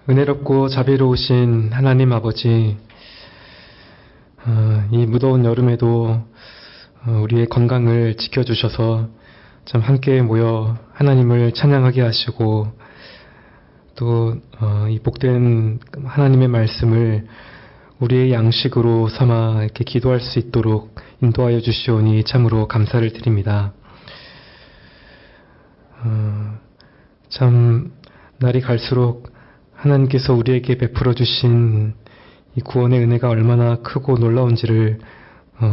은혜롭고 자비로우신 하나님 아버지, 이 무더운 여름에도 우리의 건강을 지켜주셔서 참 함께 모여 하나님을 찬양하게 하시고 또 이 복된 하나님의 말씀을 우리의 양식으로 삼아 이렇게 기도할 수 있도록 인도하여 주시오니 참으로 감사를 드립니다. 참 날이 갈수록 하나님께서 우리에게 베풀어 주신 이 구원의 은혜가 얼마나 크고 놀라운지를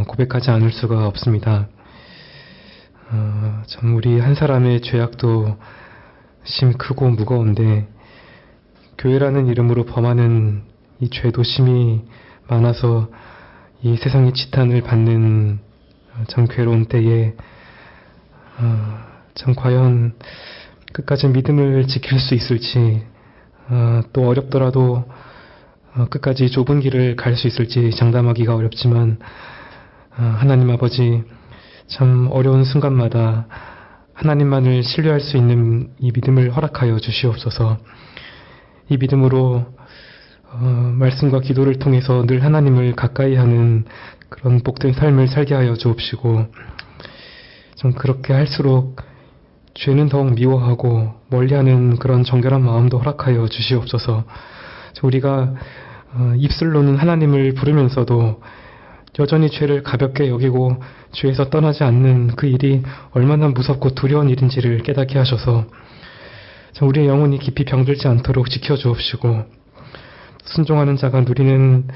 고백하지 않을 수가 없습니다. 참 우리 한 사람의 죄악도 심 크고 무거운데 교회라는 이름으로 범하는 이 죄도 심이 많아서 이 세상의 지탄을 받는 참 괴로운 때에 참 과연 끝까지 믿음을 지킬 수 있을지 또 어렵더라도 끝까지 좁은 길을 갈 수 있을지 장담하기가 어렵지만 하나님 아버지 참 어려운 순간마다 하나님만을 신뢰할 수 있는 이 믿음을 허락하여 주시옵소서. 이 믿음으로 말씀과 기도를 통해서 늘 하나님을 가까이 하는 그런 복된 삶을 살게 하여 주옵시고 좀 그렇게 할수록 죄는 더욱 미워하고 멀리하는 그런 정결한 마음도 허락하여 주시옵소서. 우리가 입술로는 하나님을 부르면서도 여전히 죄를 가볍게 여기고 죄에서 떠나지 않는 그 일이 얼마나 무섭고 두려운 일인지를 깨닫게 하셔서 우리의 영혼이 깊이 병들지 않도록 지켜주옵시고 순종하는 자가 누리는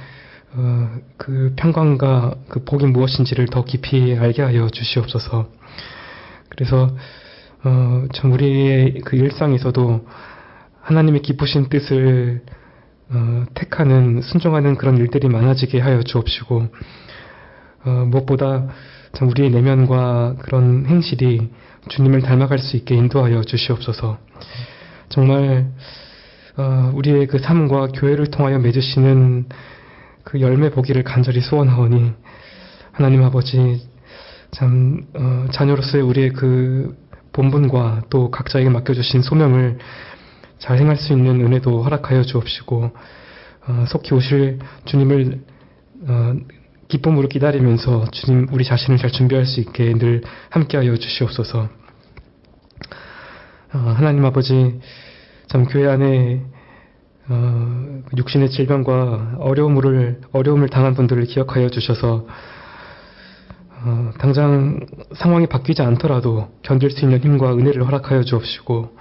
그 평강과 그 복이 무엇인지를 더 깊이 알게 하여 주시옵소서. 그래서 참 우리의 그 일상에서도 하나님의 기쁘신 뜻을 택하는 순종하는 그런 일들이 많아지게 하여 주옵시고 무엇보다 참 우리의 내면과 그런 행실이 주님을 닮아갈 수 있게 인도하여 주시옵소서. 정말 우리의 그 삶과 교회를 통하여 맺으시는 그 열매 보기를 간절히 소원하오니 하나님 아버지 참 자녀로서의 우리의 그 본분과 또 각자에게 맡겨주신 소명을 잘 행할 수 있는 은혜도 허락하여 주옵시고 속히 오실 주님을 기쁨으로 기다리면서 주님 우리 자신을 잘 준비할 수 있게 늘 함께하여 주시옵소서. 하나님 아버지 참 교회 안에 육신의 질병과 어려움을 당한 분들을 기억하여 주셔서 당장 상황이 바뀌지 않더라도 견딜 수 있는 힘과 은혜를 허락하여 주옵시고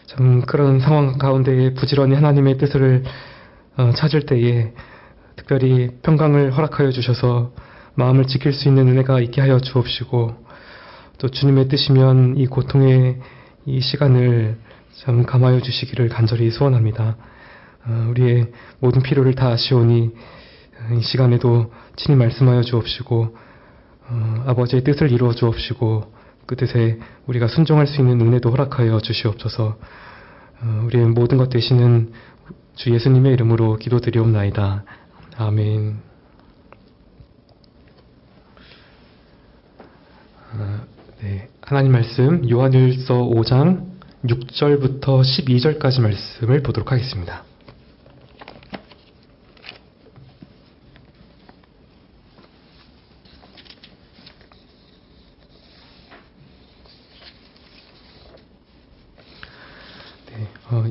참 그런 상황 가운데 부지런히 하나님의 뜻을 찾을 때에 특별히 평강을 허락하여 주셔서 마음을 지킬 수 있는 은혜가 있게 하여 주옵시고 또 주님의 뜻이면 이 고통의 이 시간을 참 감하여 주시기를 간절히 소원합니다. 우리의 모든 필요를 다 아시오니 이 시간에도 친히 말씀하여 주옵시고 아버지의 뜻을 이루어 주옵시고 그 뜻에 우리가 순종할 수 있는 은혜도 허락하여 주시옵소서. 우리의 모든 것 되시는 주 예수님의 이름으로 기도드리옵나이다. 아멘. 네, 하나님 말씀 요한일서 5장 6절부터 12절까지 말씀을 보도록 하겠습니다.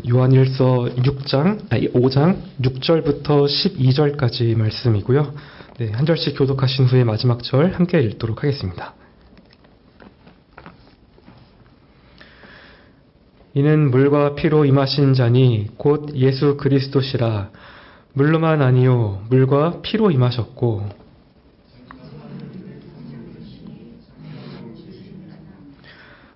요한일서 5장 6절부터 12절까지 말씀이고요. 네, 한 절씩 교독하신 후에 마지막 절 함께 읽도록 하겠습니다. 이는 물과 피로 임하신 자니 곧 예수 그리스도시라. 물로만 아니요 물과 피로 임하셨고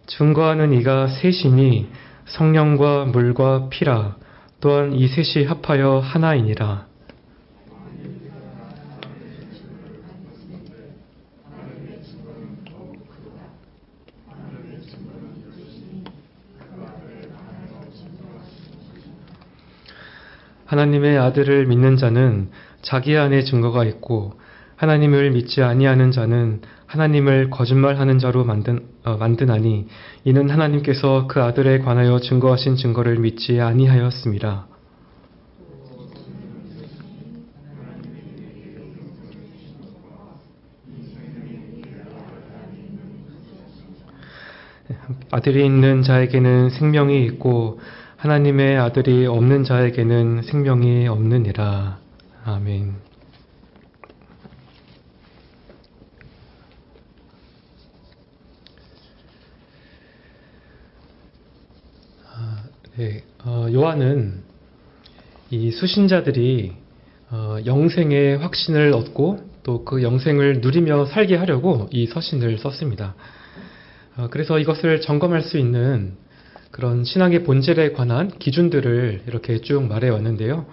증거하는 이가 셋이니 성령과 물과 피라. 또한 이 셋이 합하여 하나이니라. 하나님의 아들을 믿는 자는 자기 안에 증거가 있고 하나님을 믿지 아니하는 자는 하나님을 거짓말하는 자로 만드나니 이는 하나님께서 그 아들에 관하여 증거하신 증거를 믿지 아니하였음이라. 아들이 있는 자에게는 생명이 있고 하나님의 아들이 없는 자에게는 생명이 없느니라. 아멘. 네, 요한은 이 수신자들이 영생의 확신을 얻고 또 그 영생을 누리며 살게 하려고 이 서신을 썼습니다. 그래서 이것을 점검할 수 있는 그런 신앙의 본질에 관한 기준들을 이렇게 쭉 말해왔는데요.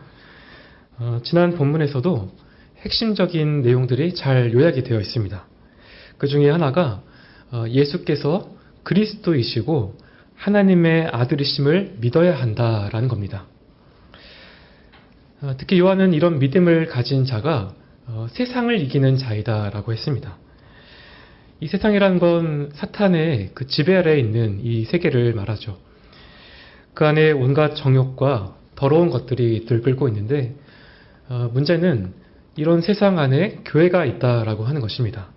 지난 본문에서도 핵심적인 내용들이 잘 요약이 되어 있습니다. 그 중에 하나가 예수께서 그리스도이시고 하나님의 아들이심을 믿어야 한다라는 겁니다. 특히 요한은 이런 믿음을 가진 자가 세상을 이기는 자이다라고 했습니다. 이 세상이라는 건 사탄의 그 지배 아래에 있는 이 세계를 말하죠. 그 안에 온갖 정욕과 더러운 것들이 들끓고 있는데 문제는 이런 세상 안에 교회가 있다라고 하는 것입니다.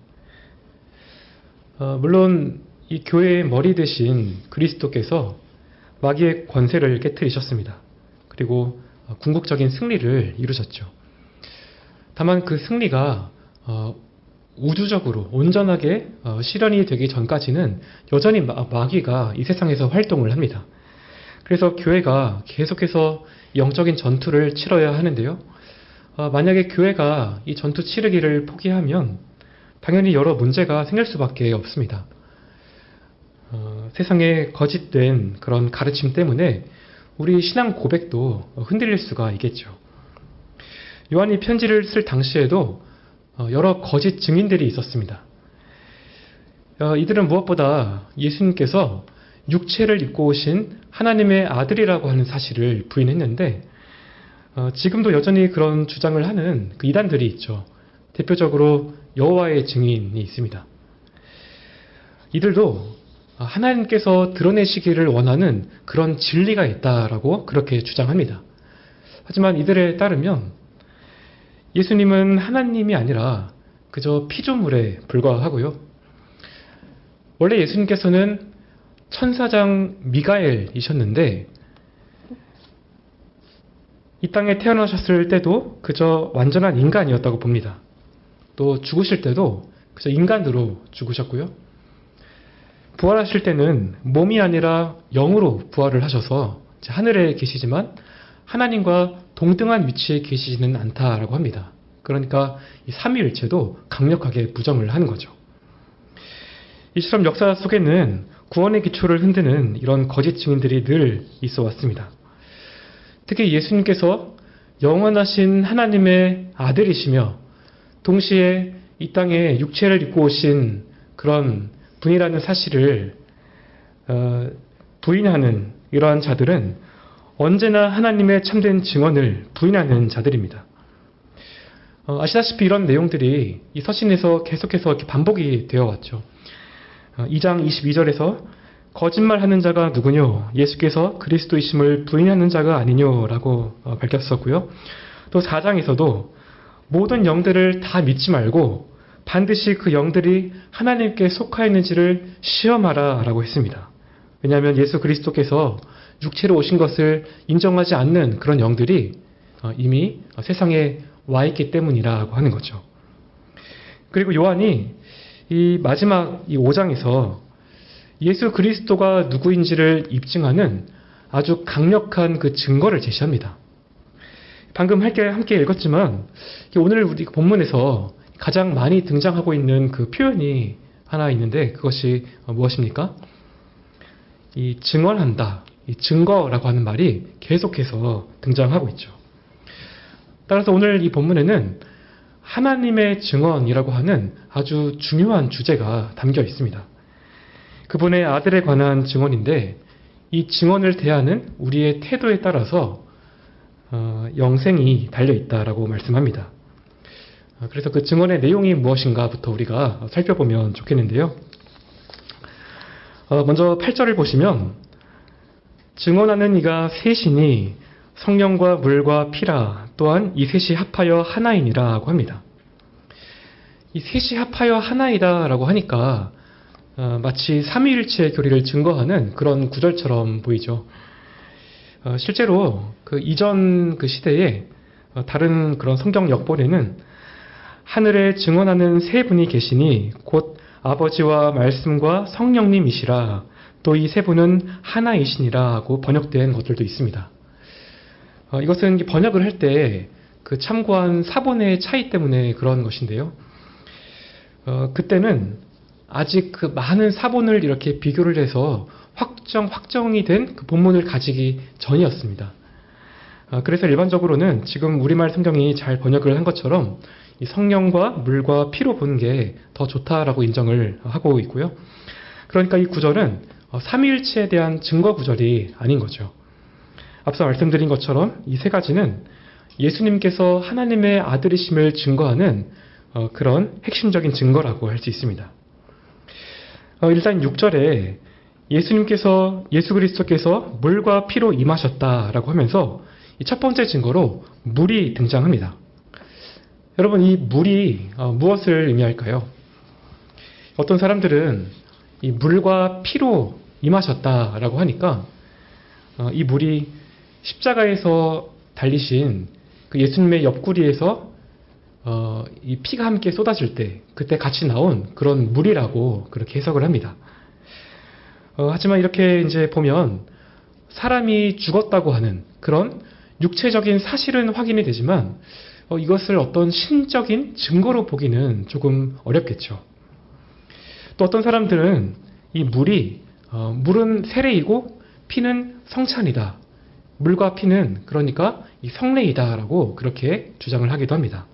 물론 이 교회의 머리 대신 그리스도께서 마귀의 권세를 깨뜨리셨습니다. 그리고 궁극적인 승리를 이루셨죠. 다만 그 승리가 우주적으로 온전하게 실현이 되기 전까지는 여전히 마귀가 이 세상에서 활동을 합니다. 그래서 교회가 계속해서 영적인 전투를 치러야 하는데요. 만약에 교회가 이 전투 치르기를 포기하면 당연히 여러 문제가 생길 수밖에 없습니다. 세상에 거짓된 그런 가르침 때문에 우리 신앙 고백도 흔들릴 수가 있겠죠. 요한이 편지를 쓸 당시에도 여러 거짓 증인들이 있었습니다. 이들은 무엇보다 예수님께서 육체를 입고 오신 하나님의 아들이라고 하는 사실을 부인했는데 지금도 여전히 그런 주장을 하는 그 이단들이 있죠. 대표적으로 여호와의 증인이 있습니다. 이들도 하나님께서 드러내시기를 원하는 그런 진리가 있다라고 그렇게 주장합니다. 하지만 이들에 따르면 예수님은 하나님이 아니라 그저 피조물에 불과하고요. 원래 예수님께서는 천사장 미가엘이셨는데 이 땅에 태어나셨을 때도 그저 완전한 인간이었다고 봅니다. 또 죽으실 때도 그저 인간으로 죽으셨고요. 부활하실 때는 몸이 아니라 영으로 부활을 하셔서 하늘에 계시지만 하나님과 동등한 위치에 계시지는 않다라고 합니다. 그러니까 이 삼위일체도 강력하게 부정을 하는 거죠. 이처럼 역사 속에는 구원의 기초를 흔드는 이런 거짓 증인들이 늘 있어 왔습니다. 특히 예수님께서 영원하신 하나님의 아들이시며 동시에 이 땅에 육체를 입고 오신 그런 분이라는 사실을 부인하는 이러한 자들은 언제나 하나님의 참된 증언을 부인하는 자들입니다. 아시다시피 이런 내용들이 이 서신에서 계속해서 이렇게 반복이 되어 왔죠. 2장 22절에서 거짓말하는 자가 누구뇨? 예수께서 그리스도이심을 부인하는 자가 아니뇨라고 밝혔었고요. 또 4장에서도 모든 영들을 다 믿지 말고 반드시 그 영들이 하나님께 속하였는지를 시험하라라고 했습니다. 왜냐하면 예수 그리스도께서 육체로 오신 것을 인정하지 않는 그런 영들이 이미 세상에 와 있기 때문이라고 하는 거죠. 그리고 요한이 이 마지막 이 5장에서 예수 그리스도가 누구인지를 입증하는 아주 강력한 그 증거를 제시합니다. 방금 함께 읽었지만 오늘 우리 본문에서 가장 많이 등장하고 있는 그 표현이 하나 있는데 그것이 무엇입니까? 이 증언한다. 이 증거라고 하는 말이 계속해서 등장하고 있죠. 따라서 오늘 이 본문에는 하나님의 증언이라고 하는 아주 중요한 주제가 담겨 있습니다. 그분의 아들에 관한 증언인데 이 증언을 대하는 우리의 태도에 따라서 영생이 달려있다라고 말씀합니다. 그래서 그 증언의 내용이 무엇인가부터 우리가 살펴보면 좋겠는데요. 먼저 8절을 보시면 증언하는 이가 셋이니 성령과 물과 피라 또한 이 셋이 합하여 하나이니라 하고 합니다. 이 셋이 합하여 하나이다 라고 하니까 마치 삼위일체의 교리를 증거하는 그런 구절처럼 보이죠. 실제로 그 이전 그 시대에 다른 그런 성경 역본에는 하늘에 증언하는 세 분이 계시니 곧 아버지와 말씀과 성령님이시라, 또 이 세 분은 하나이시니라 하고 번역된 것들도 있습니다. 이것은 번역을 할 때 그 참고한 사본의 차이 때문에 그런 것인데요. 그때는 아직 그 많은 사본을 이렇게 비교를 해서 확정이 된 그 본문을 가지기 전이었습니다. 그래서 일반적으로는 지금 우리말 성경이 잘 번역을 한 것처럼 이 성령과 물과 피로 보는 게 더 좋다라고 인정을 하고 있고요. 그러니까 이 구절은 삼위일체에 대한 증거 구절이 아닌 거죠. 앞서 말씀드린 것처럼 이 세 가지는 예수님께서 하나님의 아들이심을 증거하는 그런 핵심적인 증거라고 할 수 있습니다. 일단 6절에 예수 그리스도께서 물과 피로 임하셨다라고 하면서 이 첫 번째 증거로 물이 등장합니다. 여러분, 이 물이 무엇을 의미할까요? 어떤 사람들은 이 물과 피로 임하셨다라고 하니까 이 물이 십자가에서 달리신 그 예수님의 옆구리에서 이 피가 함께 쏟아질 때 그때 같이 나온 그런 물이라고 그렇게 해석을 합니다. 하지만 이렇게 이제 보면 사람이 죽었다고 하는 그런 육체적인 사실은 확인이 되지만 이것을 어떤 신적인 증거로 보기는 조금 어렵겠죠. 또 어떤 사람들은 이 물은 세례이고 피는 성찬이다. 물과 피는 그러니까 이 성례이다라고 그렇게 주장을 하기도 합니다.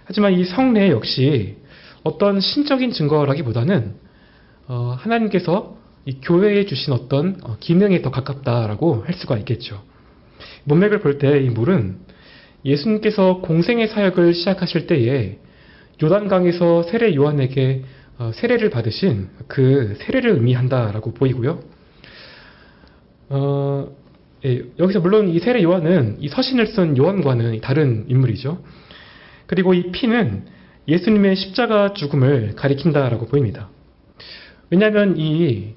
하지만 이 성례 역시 어떤 신적인 증거라기보다는 하나님께서 이 교회에 주신 어떤 기능에 더 가깝다라고 할 수가 있겠죠. 문맥을 볼 때 이 물은 예수님께서 공생의 사역을 시작하실 때에 요단강에서 세례 요한에게 세례를 받으신 그 세례를 의미한다라고 보이고요. 여기서 물론 이 세례 요한은 이 서신을 쓴 요한과는 다른 인물이죠. 그리고 이 피는 예수님의 십자가 죽음을 가리킨다라고 보입니다. 왜냐하면 이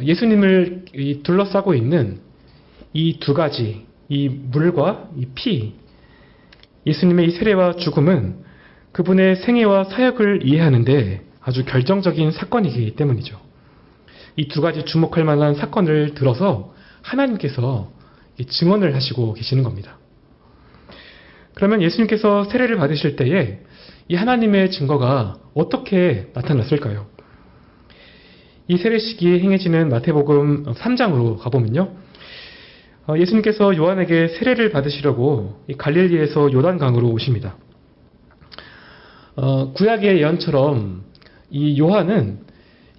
예수님을 둘러싸고 있는 이 두 가지, 이 물과 이 피, 예수님의 이 세례와 죽음은 그분의 생애와 사역을 이해하는데 아주 결정적인 사건이기 때문이죠. 이 두 가지 주목할 만한 사건을 들어서 하나님께서 증언을 하시고 계시는 겁니다. 그러면 예수님께서 세례를 받으실 때에 이 하나님의 증거가 어떻게 나타났을까요? 이 세례식이 행해지는 마태복음 3장으로 가보면요. 예수님께서 요한에게 세례를 받으시려고 이 갈릴리에서 요단강으로 오십니다. 구약의 예언처럼 이 요한은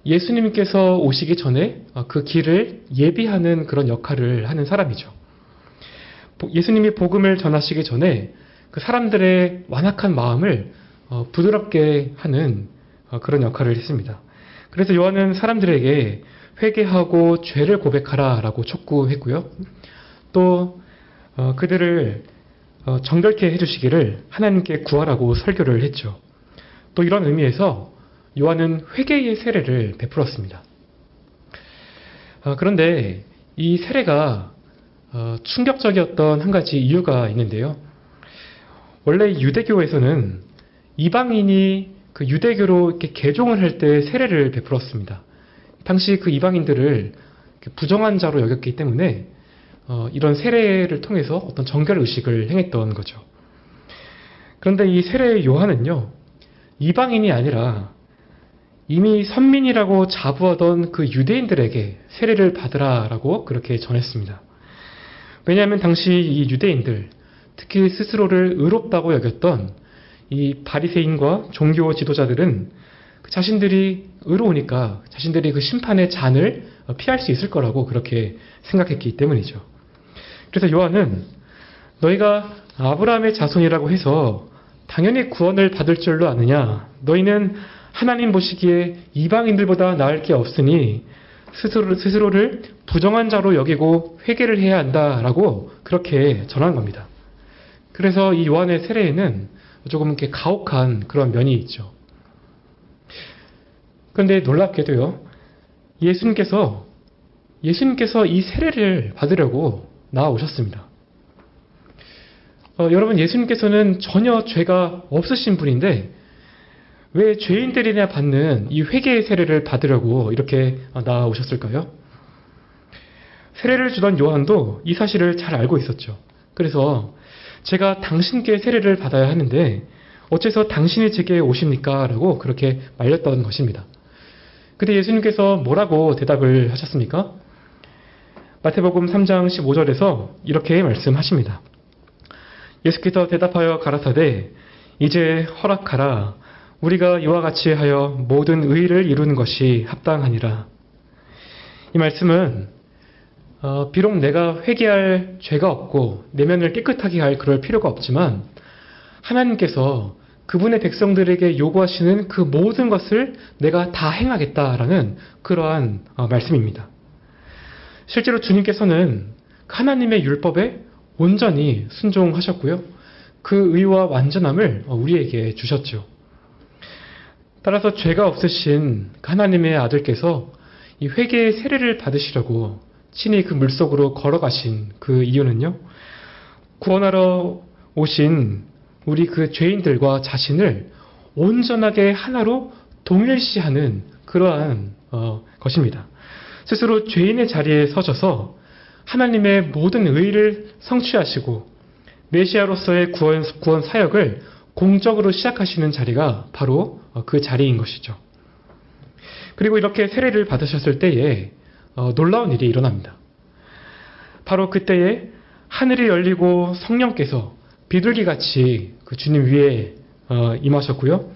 예수님께서 오시기 전에 그 길을 예비하는 그런 역할을 하는 사람이죠. 예수님이 복음을 전하시기 전에 그 사람들의 완악한 마음을 부드럽게 하는 그런 역할을 했습니다. 그래서 요한은 사람들에게 회개하고 죄를 고백하라 라고 촉구했고요. 또 그들을 정결케 해주시기를 하나님께 구하라고 설교를 했죠. 또 이런 의미에서 요한은 회개의 세례를 베풀었습니다. 그런데 이 세례가 충격적이었던 한 가지 이유가 있는데요. 원래 유대교에서는 이방인이 그 유대교로 이렇게 개종을 할 때 세례를 베풀었습니다. 당시 그 이방인들을 부정한 자로 여겼기 때문에 이런 세례를 통해서 어떤 정결 의식을 행했던 거죠. 그런데 이 세례 요한은요, 이방인이 아니라 이미 선민이라고 자부하던 그 유대인들에게 세례를 받으라라고 그렇게 전했습니다. 왜냐하면 당시 이 유대인들, 특히 스스로를 의롭다고 여겼던 이 바리새인과 종교 지도자들은 자신들이 의로우니까 자신들이 그 심판의 잔을 피할 수 있을 거라고 그렇게 생각했기 때문이죠. 그래서 요한은 너희가 아브라함의 자손이라고 해서 당연히 구원을 받을 줄로 아느냐? 너희는 하나님 보시기에 이방인들보다 나을 게 없으니 스스로를 부정한 자로 여기고 회개를 해야 한다라고 그렇게 전한 겁니다. 그래서 이 요한의 세례에는 조금 이렇게 가혹한 그런 면이 있죠. 그런데 놀랍게도요, 예수님께서 이 세례를 받으려고 나아오셨습니다. 여러분, 예수님께서는 전혀 죄가 없으신 분인데 왜 죄인들이나 받는 이 회개의 세례를 받으려고 이렇게 나아오셨을까요? 세례를 주던 요한도 이 사실을 잘 알고 있었죠. 그래서 제가 당신께 세례를 받아야 하는데 어째서 당신이 제게 오십니까? 라고 그렇게 말렸던 것입니다. 근데 예수님께서 뭐라고 대답을 하셨습니까? 마태복음 3장 15절에서 이렇게 말씀하십니다. 예수께서 대답하여 가라사대 이제 허락하라. 우리가 이와 같이 하여 모든 의를 이루는 것이 합당하니라. 이 말씀은 비록 내가 회개할 죄가 없고 내면을 깨끗하게 할 그럴 필요가 없지만 하나님께서 그분의 백성들에게 요구하시는 그 모든 것을 내가 다 행하겠다라는 그러한 말씀입니다. 실제로 주님께서는 하나님의 율법에 온전히 순종하셨고요. 그 의와 완전함을 우리에게 주셨죠. 따라서 죄가 없으신 하나님의 아들께서 이 회개의 세례를 받으시려고 친히 그 물속으로 걸어가신 그 이유는요, 구원하러 오신 우리 그 죄인들과 자신을 온전하게 하나로 동일시하는 그러한 것입니다. 스스로 죄인의 자리에 서셔서 하나님의 모든 의를 성취하시고 메시아로서의 구원 사역을 공적으로 시작하시는 자리가 바로 그 자리인 것이죠. 그리고 이렇게 세례를 받으셨을 때에 놀라운 일이 일어납니다. 바로 그때에 하늘이 열리고 성령께서 비둘기같이 그 주님 위에 임하셨고요.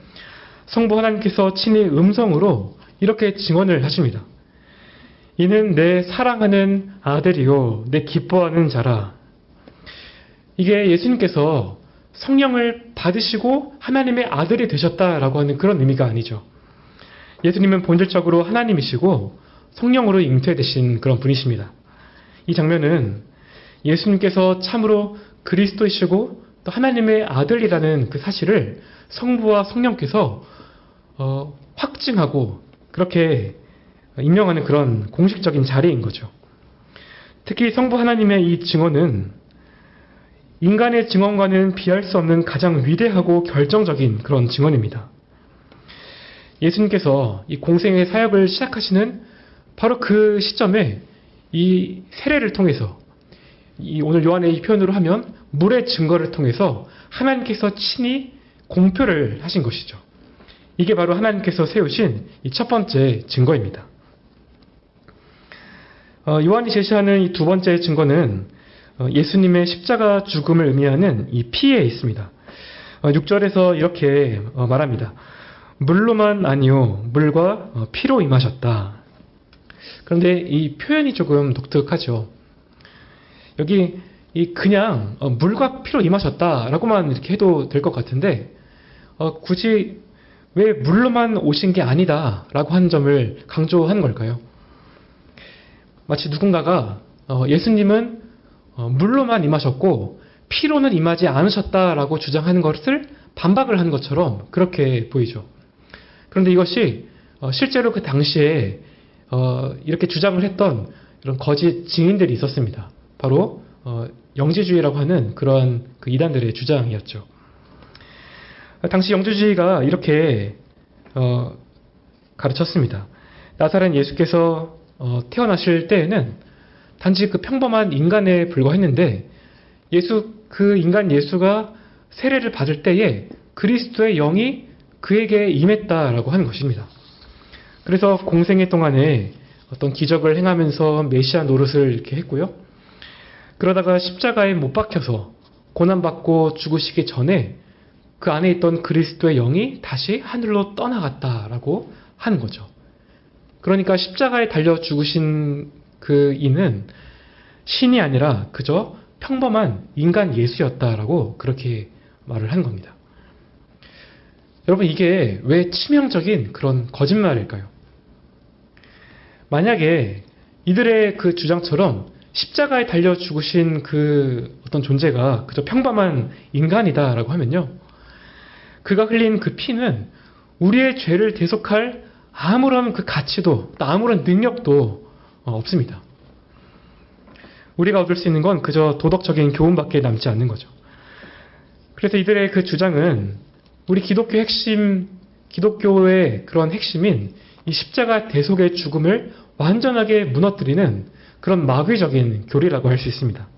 성부 하나님께서 친히 음성으로 이렇게 증언을 하십니다. 이는 내 사랑하는 아들이요 내 기뻐하는 자라. 이게 예수님께서 성령을 받으시고 하나님의 아들이 되셨다라고 하는 그런 의미가 아니죠. 예수님은 본질적으로 하나님이시고 성령으로 잉태되신 그런 분이십니다. 이 장면은 예수님께서 참으로 그리스도이시고 또 하나님의 아들이라는 그 사실을 성부와 성령께서 확증하고 그렇게 임명하는 그런 공식적인 자리인 거죠. 특히 성부 하나님의 이 증언은 인간의 증언과는 비할 수 없는 가장 위대하고 결정적인 그런 증언입니다. 예수님께서 이 공생의 사역을 시작하시는 바로 그 시점에 이 세례를 통해서 오늘 요한의 이 표현으로 하면 물의 증거를 통해서 하나님께서 친히 공표를 하신 것이죠. 이게 바로 하나님께서 세우신 이 첫 번째 증거입니다. 요한이 제시하는 이 두 번째 증거는 예수님의 십자가 죽음을 의미하는 이 피에 있습니다. 6절에서 이렇게 말합니다. 물로만 아니요 물과 피로 임하셨다. 그런데 이 표현이 조금 독특하죠. 여기 그냥 물과 피로 임하셨다라고만 이렇게 해도 될 것 같은데 굳이 왜 물로만 오신 게 아니다라고 한 점을 강조한 걸까요? 마치 누군가가 예수님은 물로만 임하셨고 피로는 임하지 않으셨다라고 주장하는 것을 반박을 한 것처럼 그렇게 보이죠. 그런데 이것이 실제로 그 당시에 이렇게 주장을 했던 이런 거짓 증인들이 있었습니다. 바로 영지주의라고 하는 그러한 그 이단들의 주장이었죠. 당시 영지주의가 이렇게 가르쳤습니다. 나사렛 예수께서 태어나실 때에는 단지 그 평범한 인간에 불과했는데 그 인간 예수가 세례를 받을 때에 그리스도의 영이 그에게 임했다라고 하는 것입니다. 그래서 공생애 동안에 어떤 기적을 행하면서 메시아 노릇을 이렇게 했고요. 그러다가 십자가에 못 박혀서 고난받고 죽으시기 전에 그 안에 있던 그리스도의 영이 다시 하늘로 떠나갔다라고 하는 거죠. 그러니까 십자가에 달려 죽으신 그 이는 신이 아니라 그저 평범한 인간 예수였다라고 그렇게 말을 한 겁니다. 여러분, 이게 왜 치명적인 그런 거짓말일까요? 만약에 이들의 그 주장처럼 십자가에 달려 죽으신 그 어떤 존재가 그저 평범한 인간이다라고 하면요, 그가 흘린 그 피는 우리의 죄를 대속할 아무런 그 가치도 또 아무런 능력도 없습니다. 우리가 얻을 수 있는 건 그저 도덕적인 교훈밖에 남지 않는 거죠. 그래서 이들의 그 주장은 우리 기독교의 그런 핵심인 이 십자가 대속의 죽음을 완전하게 무너뜨리는 그런 마귀적인 교리라고 할 수 있습니다.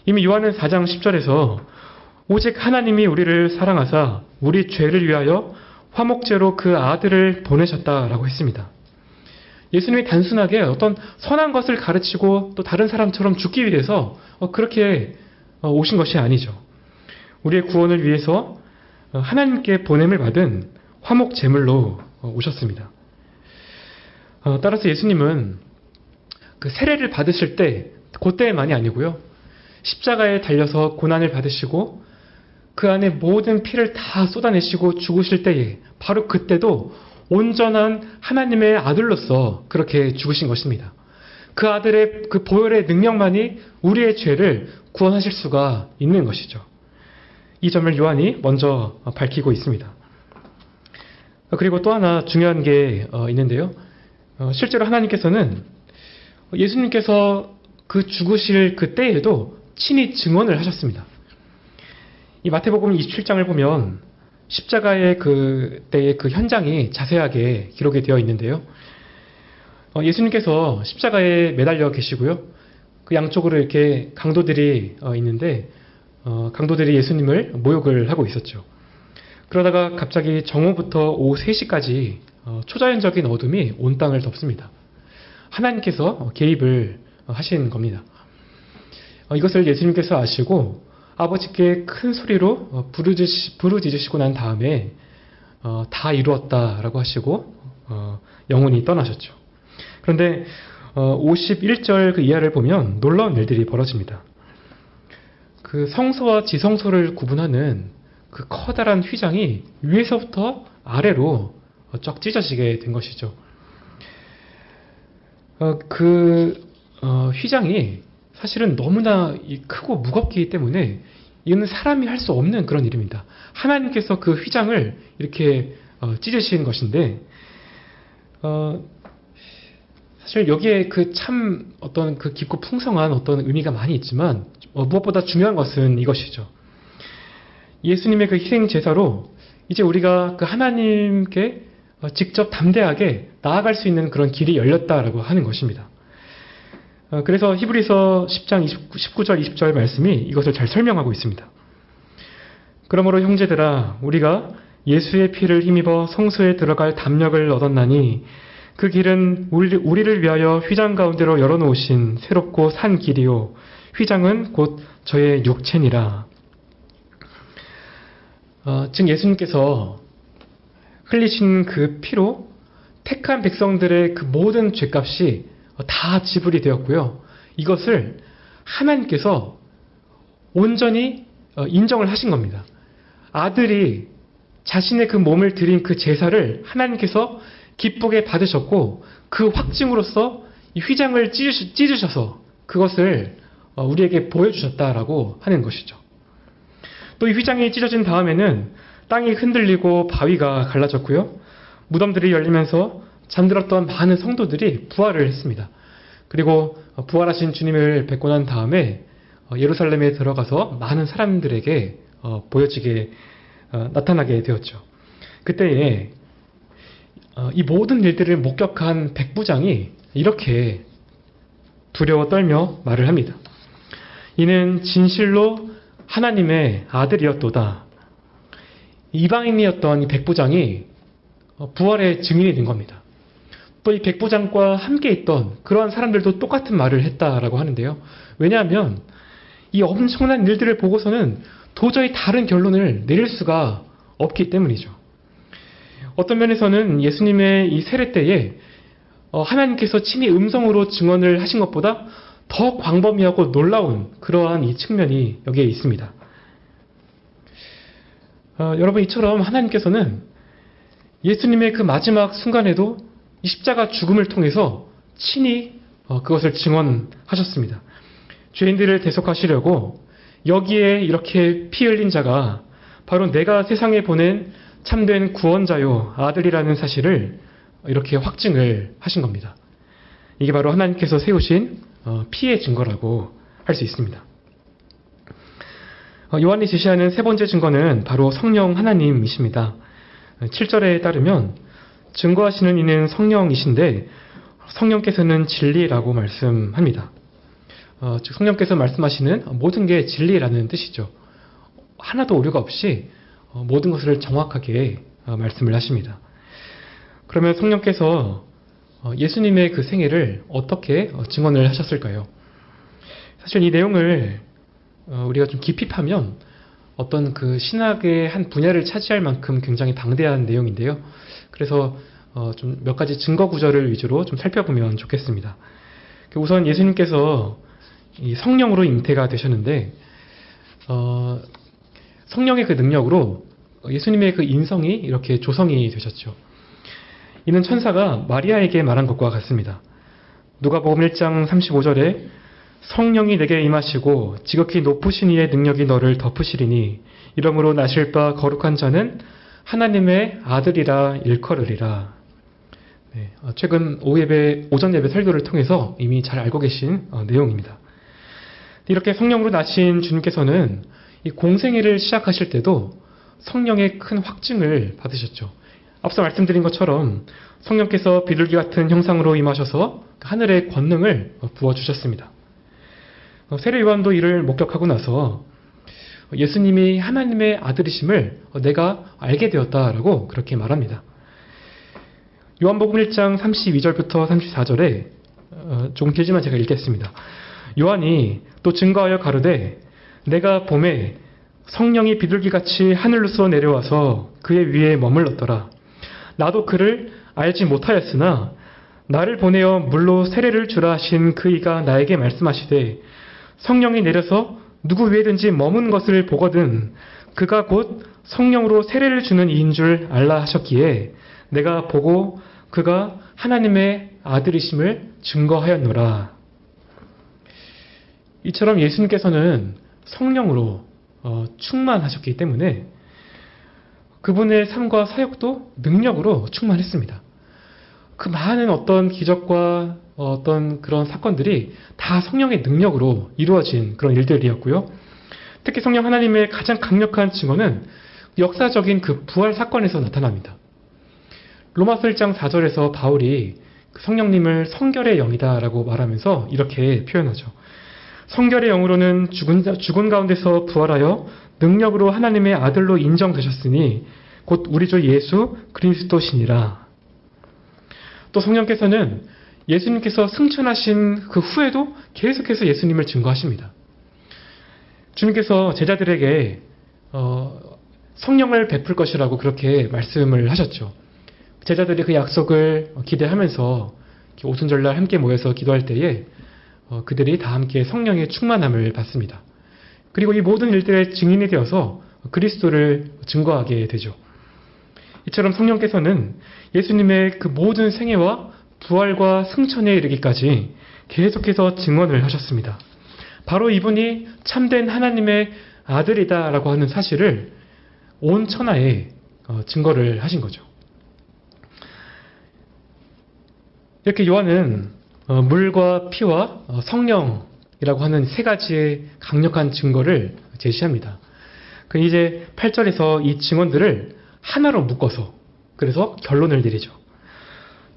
이미 요한은 4장 10절에서 오직 하나님이 우리를 사랑하사 우리 죄를 위하여 화목제로 그 아들을 보내셨다라고 했습니다. 예수님이 단순하게 어떤 선한 것을 가르치고 또 다른 사람처럼 죽기 위해서 그렇게 오신 것이 아니죠. 우리의 구원을 위해서 하나님께 보냄을 받은 화목제물로 오셨습니다. 따라서 예수님은 그 세례를 받으실 때 그때만이 아니고요. 십자가에 달려서 고난을 받으시고 그 안에 모든 피를 다 쏟아내시고 죽으실 때에 바로 그때도 온전한 하나님의 아들로서 그렇게 죽으신 것입니다. 그 아들의 그 보혈의 능력만이 우리의 죄를 구원하실 수가 있는 것이죠. 이 점을 요한이 먼저 밝히고 있습니다. 그리고 또 하나 중요한 게 있는데요. 실제로 하나님께서는 예수님께서 그 죽으실 그 때에도 친히 증언을 하셨습니다. 이 마태복음 27장을 보면 십자가의 그 때의 그 현장이 자세하게 기록이 되어 있는데요. 예수님께서 십자가에 매달려 계시고요. 그 양쪽으로 이렇게 강도들이 있는데 강도들이 예수님을 모욕을 하고 있었죠. 그러다가 갑자기 정오부터 오후 3시까지 초자연적인 어둠이 온 땅을 덮습니다. 하나님께서 개입을 하신 겁니다. 이것을 예수님께서 아시고 아버지께 큰 소리로 부르짖으시고 난 다음에 다 이루었다라고 하시고 영혼이 떠나셨죠. 그런데 51절 그 이하를 보면 놀라운 일들이 벌어집니다. 그 성소와 지성소를 구분하는 그 커다란 휘장이 위에서부터 아래로 쫙 찢어지게 된 것이죠. 휘장이 사실은 너무나 크고 무겁기 때문에 이는 사람이 할 수 없는 그런 일입니다. 하나님께서 그 휘장을 이렇게 찢으신 것인데 사실 여기에 그 참 어떤 그 깊고 풍성한 어떤 의미가 많이 있지만 무엇보다 중요한 것은 이것이죠. 예수님의 그 희생 제사로 이제 우리가 그 하나님께 직접 담대하게 나아갈 수 있는 그런 길이 열렸다라고 하는 것입니다. 그래서 히브리서 10장 19절 20절 말씀이 이것을 잘 설명하고 있습니다. 그러므로 형제들아 우리가 예수의 피를 힘입어 성소에 들어갈 담력을 얻었나니 그 길은 우리를 위하여 휘장 가운데로 열어놓으신 새롭고 산 길이요 휘장은 곧 저의 육체니라. 즉 예수님께서 흘리신 그 피로 택한 백성들의 그 모든 죄값이 다 지불이 되었고요. 이것을 하나님께서 온전히 인정을 하신 겁니다. 아들이 자신의 그 몸을 드린 그 제사를 하나님께서 기쁘게 받으셨고 그 확증으로서 이 휘장을 찢으셔서 그것을 우리에게 보여주셨다라고 하는 것이죠. 또 이 휘장이 찢어진 다음에는 땅이 흔들리고 바위가 갈라졌고요. 무덤들이 열리면서 잠들었던 많은 성도들이 부활을 했습니다. 그리고 부활하신 주님을 뵙고 난 다음에 예루살렘에 들어가서 많은 사람들에게 나타나게 되었죠. 그때에 이 모든 일들을 목격한 백부장이 이렇게 두려워 떨며 말을 합니다. 이는 진실로 하나님의 아들이었도다. 이방인이었던 이 백부장이 부활의 증인이 된 겁니다. 또 이 백부장과 함께 있던 그러한 사람들도 똑같은 말을 했다라고 하는데요. 왜냐하면 이 엄청난 일들을 보고서는 도저히 다른 결론을 내릴 수가 없기 때문이죠. 어떤 면에서는 예수님의 이 세례 때에 하나님께서 친히 음성으로 증언을 하신 것보다 더 광범위하고 놀라운 그러한 이 측면이 여기에 있습니다. 여러분 이처럼 하나님께서는 예수님의 그 마지막 순간에도 이 십자가 죽음을 통해서 친히 그것을 증언하셨습니다. 죄인들을 대속하시려고 여기에 이렇게 피 흘린 자가 바로 내가 세상에 보낸 참된 구원자요 아들이라는 사실을 이렇게 확증을 하신 겁니다. 이게 바로 하나님께서 세우신 피의 증거라고 할 수 있습니다. 요한이 제시하는 세 번째 증거는 바로 성령 하나님이십니다. 7절에 따르면 증거하시는 이는 성령이신데 성령께서는 진리라고 말씀합니다. 즉 성령께서 말씀하시는 모든 게 진리라는 뜻이죠. 하나도 오류가 없이 모든 것을 정확하게 말씀을 하십니다. 그러면 성령께서 예수님의 그 생애를 어떻게 증언을 하셨을까요? 사실 이 내용을 우리가 좀 깊이 파면 어떤 그 신학의 한 분야를 차지할 만큼 굉장히 방대한 내용인데요. 그래서 좀 몇 가지 증거 구절을 위주로 좀 살펴보면 좋겠습니다. 우선 예수님께서 이 성령으로 잉태가 되셨는데 성령의 그 능력으로 예수님의 그 인성이 이렇게 조성이 되셨죠. 이는 천사가 마리아에게 말한 것과 같습니다. 누가복음 1장 35절에 성령이 내게 임하시고 지극히 높으신 이의 능력이 너를 덮으시리니 이러므로 나실 바 거룩한 자는 하나님의 아들이라 일컬으리라. 네, 최근 오전 예배 설교를 통해서 이미 잘 알고 계신 내용입니다. 이렇게 성령으로 나신 주님께서는 이 공생애를 시작하실 때도 성령의 큰 확증을 받으셨죠. 앞서 말씀드린 것처럼 성령께서 비둘기 같은 형상으로 임하셔서 하늘의 권능을 부어주셨습니다. 세례 요한도 이를 목격하고 나서 예수님이 하나님의 아들이심을 내가 알게 되었다라고 그렇게 말합니다. 요한복음 1장 32절부터 34절에 조금 길지만 제가 읽겠습니다. 요한이 또 증거하여 가로되 내가 봄에 성령이 비둘기같이 하늘로서 내려와서 그의 위에 머물렀더라. 나도 그를 알지 못하였으나 나를 보내어 물로 세례를 주라 하신 그이가 나에게 말씀하시되 성령이 내려서 누구 위에든지 머문 것을 보거든 그가 곧 성령으로 세례를 주는 이인 줄 알라 하셨기에 내가 보고 그가 하나님의 아들이심을 증거하였노라. 이처럼 예수님께서는 성령으로 충만하셨기 때문에 그분의 삶과 사역도 능력으로 충만했습니다. 그 많은 어떤 기적과 어떤 그런 사건들이 다 성령의 능력으로 이루어진 그런 일들이었고요. 특히 성령 하나님의 가장 강력한 증언은 역사적인 그 부활 사건에서 나타납니다. 로마서 1장 4절에서 바울이 성령님을 성결의 영이다라고 말하면서 이렇게 표현하죠. 성결의 영으로는 죽은 가운데서 부활하여 능력으로 하나님의 아들로 인정되셨으니 곧 우리 주 예수 그리스도시니라. 또 성령께서는 예수님께서 승천하신 그 후에도 계속해서 예수님을 증거하십니다. 주님께서 제자들에게 성령을 베풀 것이라고 그렇게 말씀을 하셨죠. 제자들이 그 약속을 기대하면서 오순절날 함께 모여서 기도할 때에 그들이 다 함께 성령의 충만함을 받습니다. 그리고 이 모든 일들의 증인이 되어서 그리스도를 증거하게 되죠. 이처럼 성령께서는 예수님의 그 모든 생애와 부활과 승천에 이르기까지 계속해서 증언을 하셨습니다. 바로 이분이 참된 하나님의 아들이다라고 하는 사실을 온 천하에 증거를 하신 거죠. 이렇게 요한은 물과 피와 성령이라고 하는 세 가지의 강력한 증거를 제시합니다. 이제 8절에서 이 증언들을 하나로 묶어서 그래서 결론을 내리죠.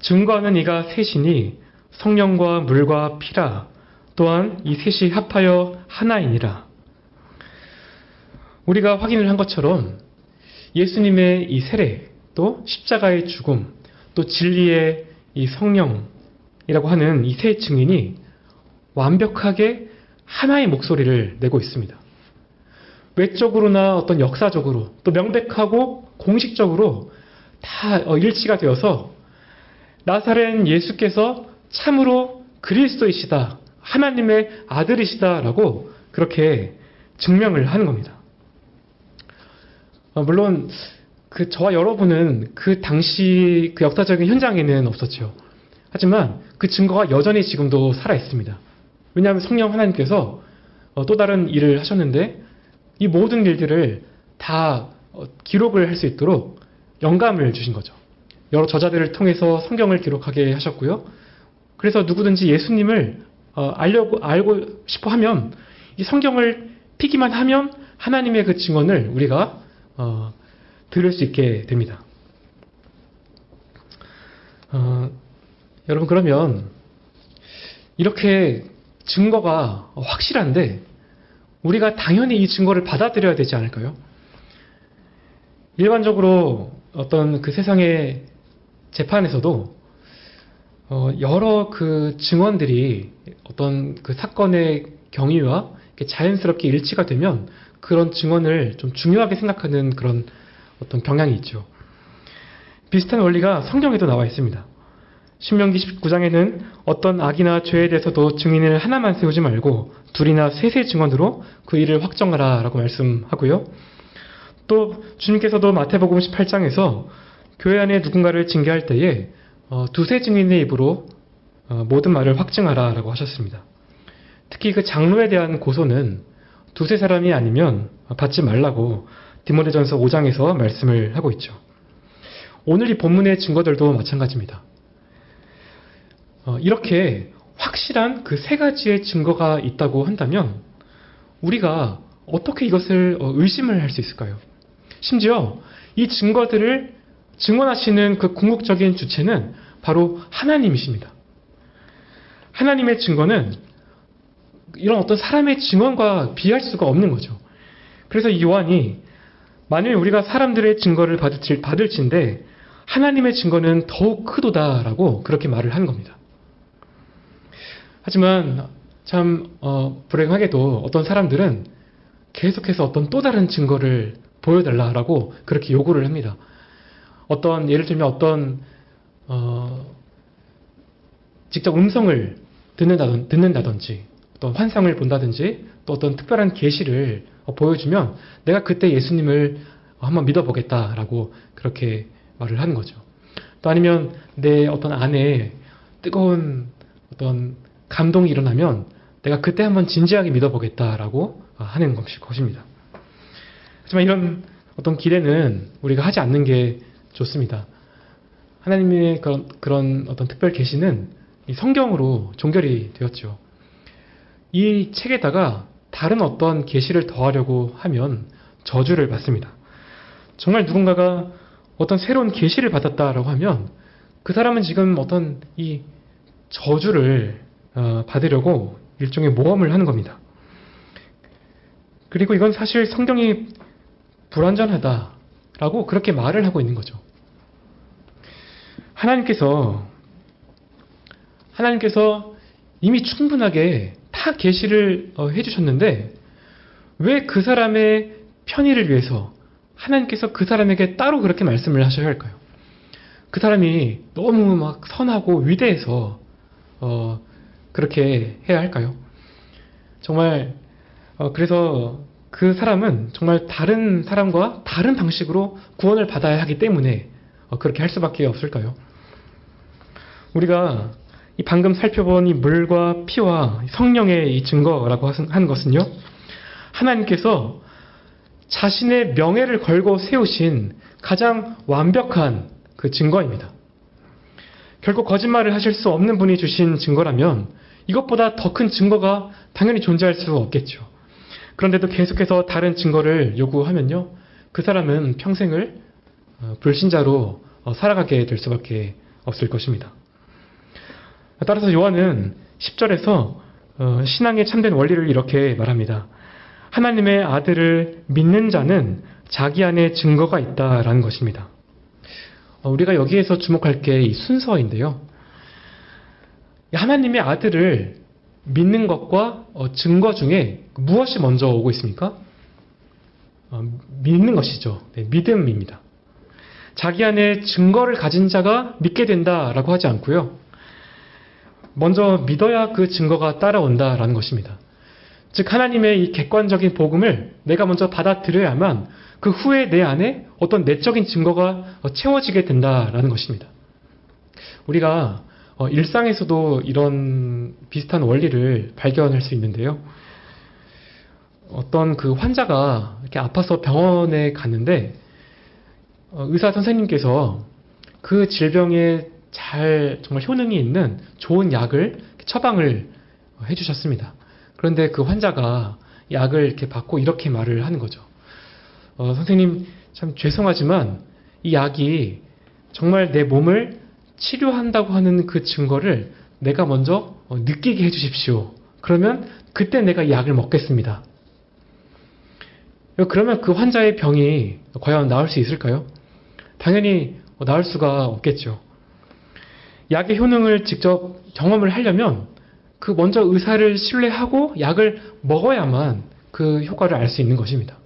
증거하는 이가 셋이니 성령과 물과 피라. 또한 이 셋이 합하여 하나이니라. 우리가 확인을 한 것처럼 예수님의 이 세례, 또 십자가의 죽음, 또 진리의 이 성령이라고 하는 이 세 증인이 완벽하게 하나의 목소리를 내고 있습니다. 외적으로나 어떤 역사적으로 또 명백하고 공식적으로 다 일치가 되어서 나사렛 예수께서 참으로 그리스도이시다, 하나님의 아들이시다라고 그렇게 증명을 하는 겁니다. 물론 저와 여러분은 그 당시 그 역사적인 현장에는 없었죠. 하지만 그 증거가 여전히 지금도 살아 있습니다. 왜냐하면 성령 하나님께서 또 다른 일을 하셨는데 이 모든 일들을 다 기록을 할 수 있도록 영감을 주신 거죠. 여러 저자들을 통해서 성경을 기록하게 하셨고요. 그래서 누구든지 예수님을 알고 싶어 하면 이 성경을 피기만 하면 하나님의 그 증언을 우리가 들을 수 있게 됩니다. 여러분, 그러면 이렇게 증거가 확실한데 우리가 당연히 이 증거를 받아들여야 되지 않을까요? 일반적으로 어떤 그 세상의 재판에서도 여러 그 증언들이 어떤 그 사건의 경위와 자연스럽게 일치가 되면 그런 증언을 좀 중요하게 생각하는 그런 어떤 경향이 있죠. 비슷한 원리가 성경에도 나와 있습니다. 신명기 19장에는 어떤 악이나 죄에 대해서도 증인을 하나만 세우지 말고 둘이나 셋의 증언으로 그 일을 확정하라 라고 말씀하고요. 또 주님께서도 마태복음 18장에서 교회 안에 누군가를 징계할 때에 두세 증인의 입으로 모든 말을 확증하라 라고 하셨습니다. 특히 그 장로에 대한 고소는 두세 사람이 아니면 받지 말라고 디모데전서 5장에서 말씀을 하고 있죠. 오늘 이 본문의 증거들도 마찬가지입니다. 이렇게 확실한 그 세 가지의 증거가 있다고 한다면 우리가 어떻게 이것을 의심을 할 수 있을까요? 심지어 이 증거들을 증언하시는 그 궁극적인 주체는 바로 하나님이십니다. 하나님의 증거는 이런 어떤 사람의 증언과 비할 수가 없는 거죠. 그래서 이 요한이 만일 우리가 사람들의 증거를 받을진데 하나님의 증거는 더욱 크도다라고 그렇게 말을 한 겁니다. 하지만 참 불행하게도 어떤 사람들은 계속해서 어떤 또 다른 증거를 보여달라라고 그렇게 요구를 합니다. 예를 들면 어떤 직접 음성을 듣는다든지 어떤 환상을 본다든지 또 어떤 특별한 계시를 보여주면 내가 그때 예수님을 한번 믿어보겠다라고 그렇게 말을 하는 거죠. 또 아니면 내 어떤 안에 뜨거운 어떤 감동이 일어나면 내가 그때 한번 진지하게 믿어보겠다라고 하는 것입니다. 하지만 이런 어떤 기대는 우리가 하지 않는 게 좋습니다. 하나님의 그런 어떤 특별 계시는 이 성경으로 종결이 되었죠. 이 책에다가 다른 어떤 계시를 더하려고 하면 저주를 받습니다. 정말 누군가가 어떤 새로운 계시를 받았다라고 하면 그 사람은 지금 어떤 이 저주를 받으려고 일종의 모험을 하는 겁니다. 그리고 이건 사실 성경이 불완전하다라고 그렇게 말을 하고 있는 거죠. 하나님께서 이미 충분하게 다 계시를 해주셨는데 왜 그 사람의 편의를 위해서 하나님께서 그 사람에게 따로 그렇게 말씀을 하셔야 할까요? 그 사람이 너무 막 선하고 위대해서 그렇게 해야 할까요? 정말 그래서 그 사람은 정말 다른 사람과 다른 방식으로 구원을 받아야 하기 때문에 그렇게 할 수밖에 없을까요? 우리가 이 방금 살펴본 이 물과 피와 성령의 이 증거라고 한 것은요, 하나님께서 자신의 명예를 걸고 세우신 가장 완벽한 그 증거입니다. 결국 거짓말을 하실 수 없는 분이 주신 증거라면 이것보다 더 큰 증거가 당연히 존재할 수 없겠죠. 그런데도 계속해서 다른 증거를 요구하면요, 그 사람은 평생을 불신자로 살아가게 될 수밖에 없을 것입니다. 따라서 요한은 10절에서 신앙의 참된 원리를 이렇게 말합니다. 하나님의 아들을 믿는 자는 자기 안에 증거가 있다라는 것입니다. 우리가 여기에서 주목할 게 이 순서인데요. 하나님의 아들을 믿는 것과 증거 중에 무엇이 먼저 오고 있습니까? 믿는 것이죠. 네, 믿음입니다. 자기 안에 증거를 가진 자가 믿게 된다라고 하지 않고요. 먼저 믿어야 그 증거가 따라온다라는 것입니다. 즉 하나님의 이 객관적인 복음을 내가 먼저 받아들여야만 그 후에 내 안에 어떤 내적인 증거가 채워지게 된다라는 것입니다. 우리가 일상에서도 이런 비슷한 원리를 발견할 수 있는데요. 어떤 그 환자가 이렇게 아파서 병원에 갔는데 의사 선생님께서 그 질병에 정말 효능이 있는 좋은 약을 처방을 해주셨습니다. 그런데 그 환자가 약을 이렇게 받고 이렇게 말을 하는 거죠. 선생님, 참 죄송하지만 이 약이 정말 내 몸을 치료한다고 하는 그 증거를 내가 먼저 느끼게 해주십시오. 그러면 그때 내가 이 약을 먹겠습니다. 그러면 그 환자의 병이 과연 나을 수 있을까요? 당연히 나을 수가 없겠죠. 약의 효능을 직접 경험을 하려면 그 먼저 의사를 신뢰하고 약을 먹어야만 그 효과를 알 수 있는 것입니다.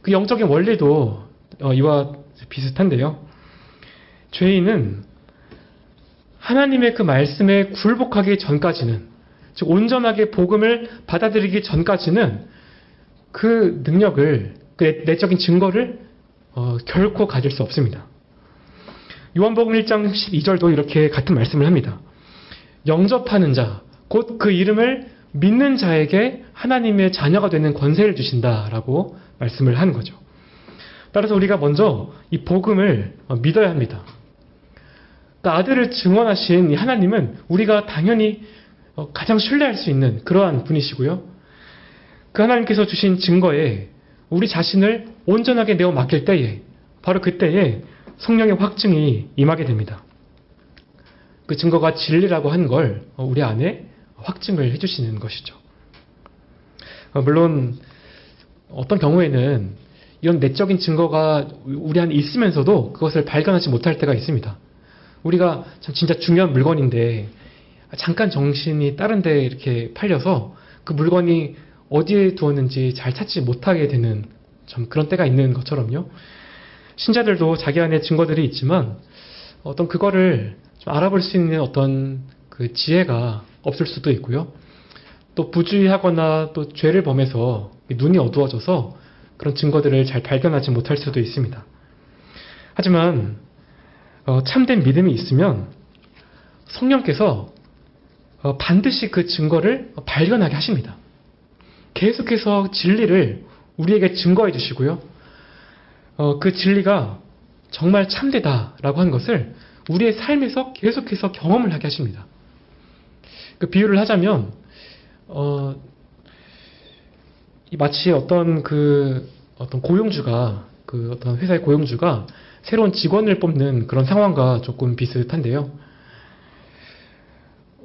그 영적인 원리도 이와 비슷한데요. 죄인은 하나님의 그 말씀에 굴복하기 전까지는, 즉 온전하게 복음을 받아들이기 전까지는 그 능력을, 그 내적인 증거를 결코 가질 수 없습니다. 요한복음 1장 12절도 이렇게 같은 말씀을 합니다. 영접하는 자, 곧 그 이름을 믿는 자에게 하나님의 자녀가 되는 권세를 주신다라고 말씀을 하는 거죠. 따라서 우리가 먼저 이 복음을 믿어야 합니다. 그러니까 아들을 증언하신 이 하나님은 우리가 당연히 가장 신뢰할 수 있는 그러한 분이시고요. 그 하나님께서 주신 증거에 우리 자신을 온전하게 내어 맡길 때에, 바로 그때에 성령의 확증이 임하게 됩니다. 그 증거가 진리라고 하는 걸 우리 안에 확증을 해주시는 것이죠. 물론 어떤 경우에는 이런 내적인 증거가 우리 안에 있으면서도 그것을 발견하지 못할 때가 있습니다. 우리가 참 진짜 중요한 물건인데 잠깐 정신이 다른 데 이렇게 팔려서 그 물건이 어디에 두었는지 잘 찾지 못하게 되는 좀 그런 때가 있는 것처럼요. 신자들도 자기 안에 증거들이 있지만 어떤 그거를 좀 알아볼 수 있는 어떤 그 지혜가 없을 수도 있고요. 또 부주의하거나 또 죄를 범해서 눈이 어두워져서 그런 증거들을 잘 발견하지 못할 수도 있습니다. 하지만 참된 믿음이 있으면 성령께서 반드시 그 증거를 발견하게 하십니다. 계속해서 진리를 우리에게 증거해 주시고요. 그 진리가 정말 참되다라고 하는 것을 우리의 삶에서 계속해서 경험을 하게 하십니다. 그 비유를 하자면 마치 어떤 고용주가, 어떤 회사의 고용주가 새로운 직원을 뽑는 그런 상황과 조금 비슷한데요.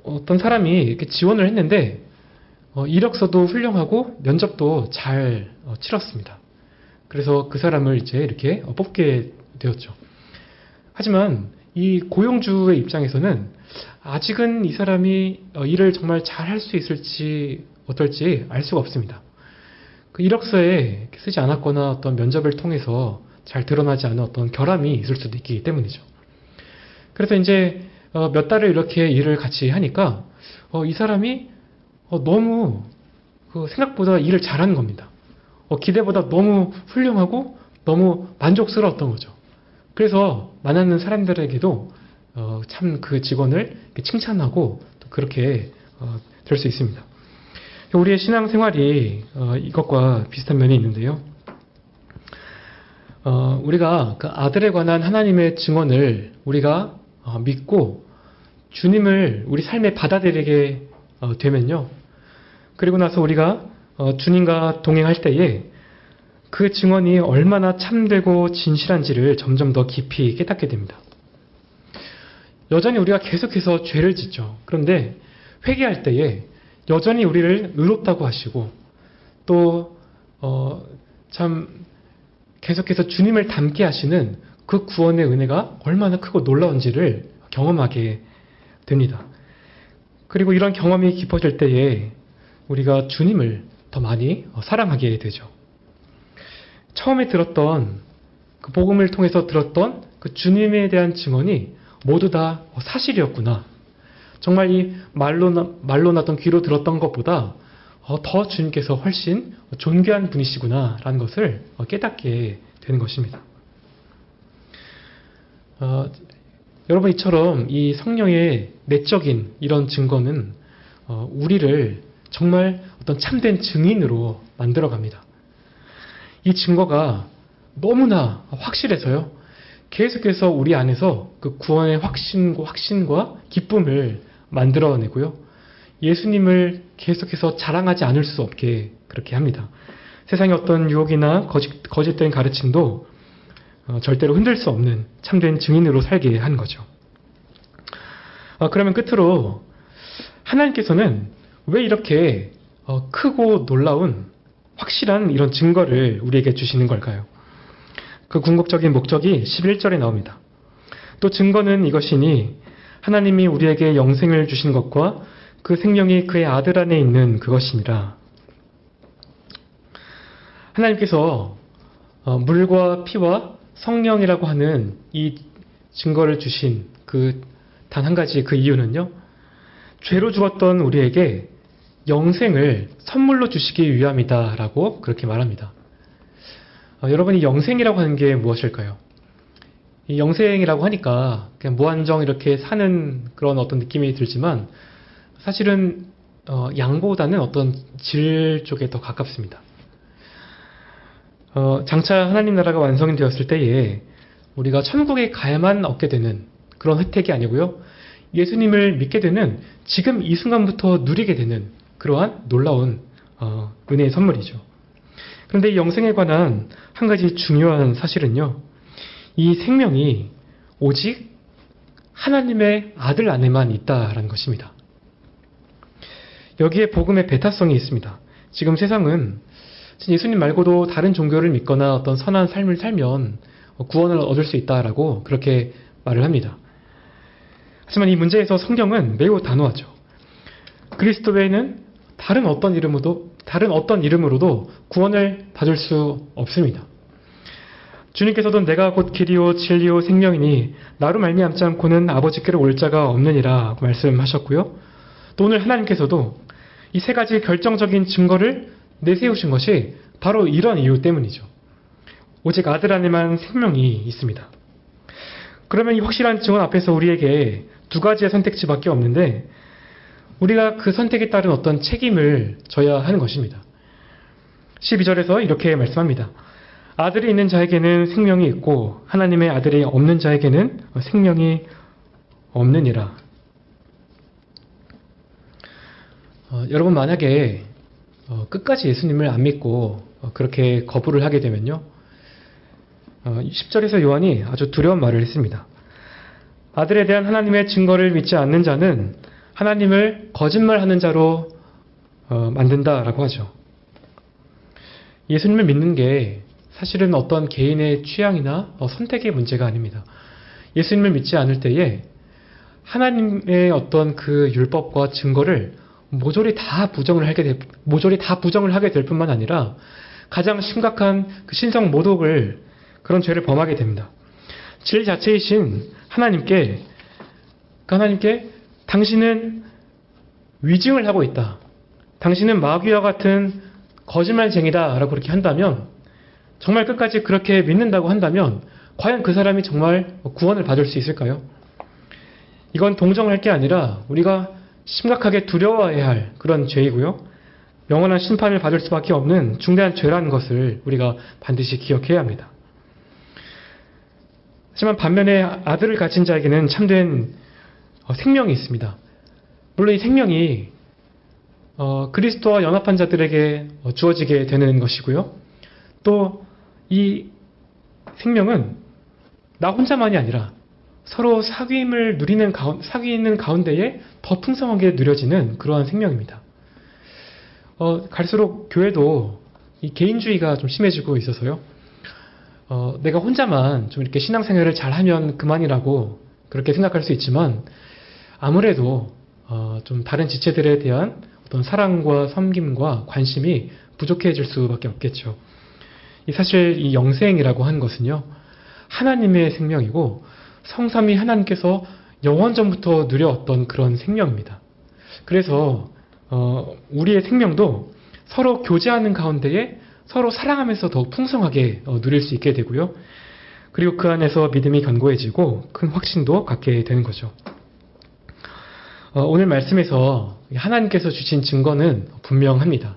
어떤 사람이 이렇게 지원을 했는데 이력서도 훌륭하고 면접도 잘 치렀습니다. 그래서 그 사람을 이제 이렇게 뽑게 되었죠. 하지만 이 고용주의 입장에서는 아직은 이 사람이 일을 정말 잘 할 수 있을지 어떨지 알 수가 없습니다. 그 이력서에 쓰지 않았거나 어떤 면접을 통해서 잘 드러나지 않은 어떤 결함이 있을 수도 있기 때문이죠. 그래서 이제 몇 달을 이렇게 일을 같이 하니까 이 사람이 너무 생각보다 일을 잘하는 겁니다. 기대보다 너무 훌륭하고 너무 만족스러웠던 거죠. 그래서 만나는 사람들에게도 참 그 직원을 칭찬하고 또 그렇게 될 수 있습니다. 우리의 신앙생활이 이것과 비슷한 면이 있는데요. 우리가 그 아들에 관한 하나님의 증언을 우리가 믿고 주님을 우리 삶에 받아들이게 되면요. 그리고 나서 우리가 주님과 동행할 때에 그 증언이 얼마나 참되고 진실한지를 점점 더 깊이 깨닫게 됩니다. 여전히 우리가 계속해서 죄를 짓죠. 그런데 회개할 때에 여전히 우리를 의롭다고 하시고 또 참 계속해서 주님을 닮게 하시는 그 구원의 은혜가 얼마나 크고 놀라운지를 경험하게 됩니다. 그리고 이런 경험이 깊어질 때에 우리가 주님을 더 많이 사랑하게 되죠. 처음에 들었던 그 복음을 통해서 들었던 그 주님에 대한 증언이 모두 다 사실이었구나. 정말 이 말로 나던 귀로 들었던 것보다 더 주님께서 훨씬 존귀한 분이시구나 라는 것을 깨닫게 되는 것입니다. 여러분 이처럼 이 성령의 내적인 이런 증거는 우리를 정말 어떤 참된 증인으로 만들어 갑니다. 이 증거가 너무나 확실해서요. 계속해서 우리 안에서 그 구원의 확신과 기쁨을 만들어내고요. 예수님을 계속해서 자랑하지 않을 수 없게 그렇게 합니다. 세상의 어떤 유혹이나 거짓된 가르침도 절대로 흔들 수 없는 참된 증인으로 살게 하는 거죠. 그러면 끝으로 하나님께서는 왜 이렇게 크고 놀라운 확실한 이런 증거를 우리에게 주시는 걸까요? 그 궁극적인 목적이 11절에 나옵니다. 또 증거는 이것이니 하나님이 우리에게 영생을 주신 것과 그 생명이 그의 아들 안에 있는 그것이니라. 하나님께서 물과 피와 성령이라고 하는 이 증거를 주신 그 단 한 가지 그 이유는요. 죄로 죽었던 우리에게 영생을 선물로 주시기 위함이다라고 그렇게 말합니다. 여러분이 영생이라고 하는 게 무엇일까요? 이 영생이라고 하니까 그냥 무한정 이렇게 사는 그런 어떤 느낌이 들지만 사실은 양보다는 어떤 질 쪽에 더 가깝습니다. 장차 하나님 나라가 완성이 되었을 때에 우리가 천국에 가야만 얻게 되는 그런 혜택이 아니고요. 예수님을 믿게 되는 지금 이 순간부터 누리게 되는 그러한 놀라운 은혜의 선물이죠. 그런데 이 영생에 관한 한 가지 중요한 사실은요. 이 생명이 오직 하나님의 아들 안에만 있다라는 것입니다. 여기에 복음의 배타성이 있습니다. 지금 세상은 예수님 말고도 다른 종교를 믿거나 어떤 선한 삶을 살면 구원을 얻을 수 있다라고 그렇게 말을 합니다. 하지만 이 문제에서 성경은 매우 단호하죠. 그리스도 외에는 다른 어떤 이름으로도 구원을 받을 수 없습니다. 주님께서도 내가 곧 길이요 진리요 생명이니 나로 말미암지 않고는 아버지께로 올 자가 없느니라 말씀하셨고요. 또 오늘 하나님께서도 이 세 가지 결정적인 증거를 내세우신 것이 바로 이런 이유 때문이죠. 오직 아들 안에만 생명이 있습니다. 그러면 이 확실한 증언 앞에서 우리에게 두 가지의 선택지밖에 없는데 우리가 그 선택에 따른 어떤 책임을 져야 하는 것입니다. 12절에서 이렇게 말씀합니다. 아들이 있는 자에게는 생명이 있고 하나님의 아들이 없는 자에게는 생명이 없느니라. 여러분 만약에 끝까지 예수님을 안 믿고 그렇게 거부를 하게 되면요. 10절에서 요한이 아주 두려운 말을 했습니다. 아들에 대한 하나님의 증거를 믿지 않는 자는 하나님을 거짓말하는 자로 만든다라고 하죠. 예수님을 믿는 게 사실은 어떤 개인의 취향이나 선택의 문제가 아닙니다. 예수님을 믿지 않을 때에 하나님의 어떤 그 율법과 증거를 모조리 다 부정을 하게 될 뿐만 아니라 가장 심각한 그 신성 모독을 그런 죄를 범하게 됩니다. 진리 자체이신 하나님께 당신은 위증을 하고 있다. 당신은 마귀와 같은 거짓말쟁이다 라고 그렇게 한다면 정말 끝까지 그렇게 믿는다고 한다면 과연 그 사람이 정말 구원을 받을 수 있을까요? 이건 동정할 게 아니라 우리가 심각하게 두려워해야 할 그런 죄이고요. 영원한 심판을 받을 수밖에 없는 중대한 죄라는 것을 우리가 반드시 기억해야 합니다. 하지만 반면에 아들을 가진 자에게는 참된 생명이 있습니다. 물론 이 생명이 그리스도와 연합한 자들에게 주어지게 되는 것이고요. 또 이 생명은 나 혼자만이 아니라 서로 사귐을 사귀는 가운데에 더 풍성하게 누려지는 그러한 생명입니다. 갈수록 교회도 이 개인주의가 좀 심해지고 있어서요. 내가 혼자만 좀 이렇게 신앙생활을 잘하면 그만이라고 그렇게 생각할 수 있지만 아무래도 좀 다른 지체들에 대한 어떤 사랑과 섬김과 관심이 부족해질 수밖에 없겠죠. 사실 이 영생이라고 하는 것은요. 하나님의 생명이고 성삼위 하나님께서 영원전부터 누려왔던 그런 생명입니다. 그래서 우리의 생명도 서로 교제하는 가운데에 서로 사랑하면서 더욱 풍성하게 누릴 수 있게 되고요. 그리고 그 안에서 믿음이 견고해지고 큰 확신도 갖게 되는 거죠. 오늘 말씀에서 하나님께서 주신 증거는 분명합니다.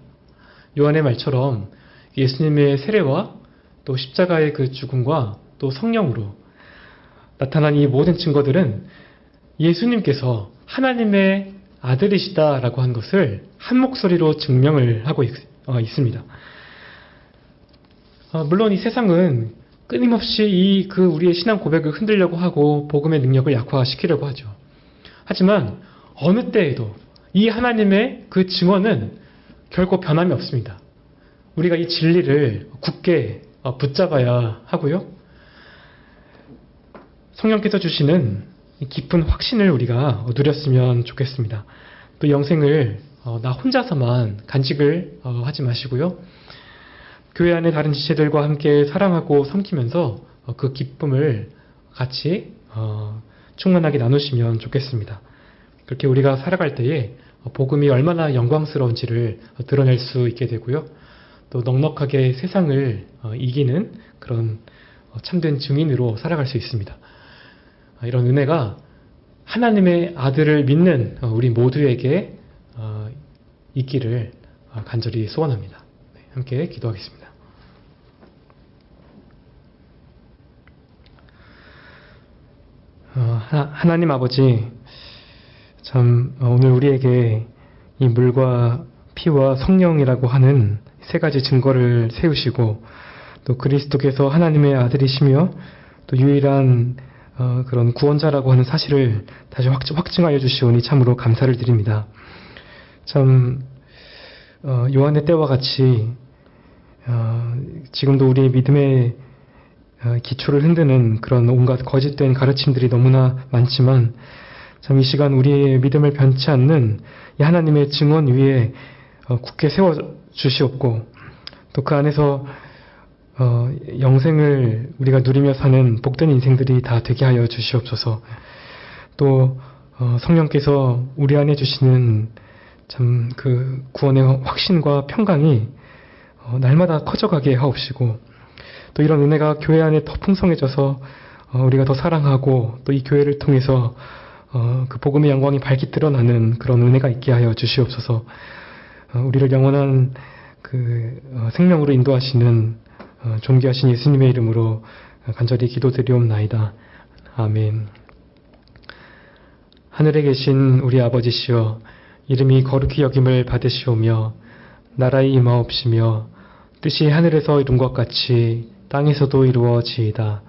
요한의 말처럼 예수님의 세례와 또 십자가의 그 죽음과 또 성령으로 나타난 이 모든 증거들은 예수님께서 하나님의 아들이시다라고 한 것을 한 목소리로 증명을 하고 있습니다. 물론 이 세상은 끊임없이 우리의 신앙 고백을 흔들려고 하고 복음의 능력을 약화시키려고 하죠. 하지만 어느 때에도 이 하나님의 그 증언은 결코 변함이 없습니다. 우리가 이 진리를 굳게 붙잡아야 하고요. 성령께서 주시는 깊은 확신을 우리가 누렸으면 좋겠습니다. 또 영생을 나 혼자서만 간직을 하지 마시고요. 교회 안의 다른 지체들과 함께 사랑하고 섬기면서 그 기쁨을 같이 충만하게 나누시면 좋겠습니다. 그렇게 우리가 살아갈 때에 복음이 얼마나 영광스러운지를 드러낼 수 있게 되고요. 또 넉넉하게 세상을 이기는 그런 참된 증인으로 살아갈 수 있습니다. 이런 은혜가 하나님의 아들을 믿는 우리 모두에게 있기를 간절히 소원합니다. 함께 기도하겠습니다. 하나님 아버지, 참 오늘 우리에게 이 물과 피와 성령이라고 하는 세 가지 증거를 세우시고 또 그리스도께서 하나님의 아들이시며 또 유일한 그런 구원자라고 하는 사실을 다시 확증하여 주시오니 참으로 감사를 드립니다. 참 요한의 때와 같이 지금도 우리의 믿음의 기초를 흔드는 그런 온갖 거짓된 가르침들이 너무나 많지만 참 이 시간 우리의 믿음을 변치 않는 이 하나님의 증언 위에 굳게 세워 주시옵고 또 그 안에서 영생을 우리가 누리며 사는 복된 인생들이 다 되게 하여 주시옵소서. 또 성령께서 우리 안에 주시는 참 그 구원의 확신과 평강이 날마다 커져가게 하옵시고 또 이런 은혜가 교회 안에 더 풍성해져서 우리가 더 사랑하고 또 이 교회를 통해서 그 복음의 영광이 밝게 드러나는 그런 은혜가 있게 하여 주시옵소서. 우리를 영원한 그 생명으로 인도하시는 존귀하신 예수님의 이름으로 간절히 기도드리옵나이다. 아멘. 하늘에 계신 우리 아버지시여, 이름이 거룩히 여김을 받으시오며 나라의 임하옵시며 뜻이 하늘에서 이룬 것 같이 땅에서도 이루어지이다.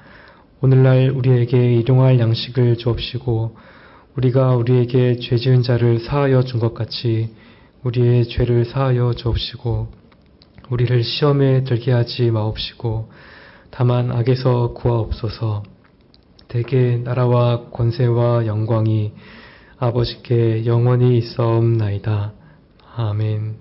오늘날 우리에게 일용할 양식을 주옵시고 우리가 우리에게 죄 지은 자를 사하여 준 것 같이 우리의 죄를 사하여 주옵시고 우리를 시험에 들게 하지 마옵시고 다만 악에서 구하옵소서. 대개 나라와 권세와 영광이 아버지께 영원히 있사옵나이다. 아멘.